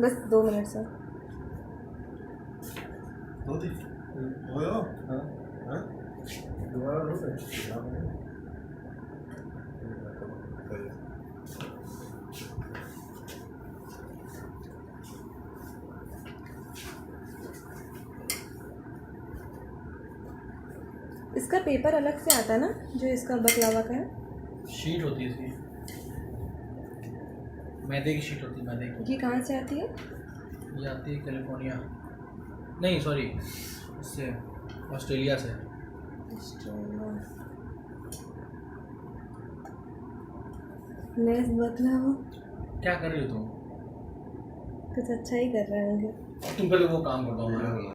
बस 2 minute sir. इसका paper अलग से आता ना जो इसका बकलावा का है? शीट होती है इसकी, मैदे की शीट होती है, मैदे की। ये कहाँ से आती है? ये आती है कैलिफोर्निया, नहीं सॉरी, इससे ऑस्ट्रेलिया से। लेस बकलावा क्या कर रही हो तुम? कुछ अच्छा ही कर रहे होंगे। तुम पहले वो काम करता हूँ।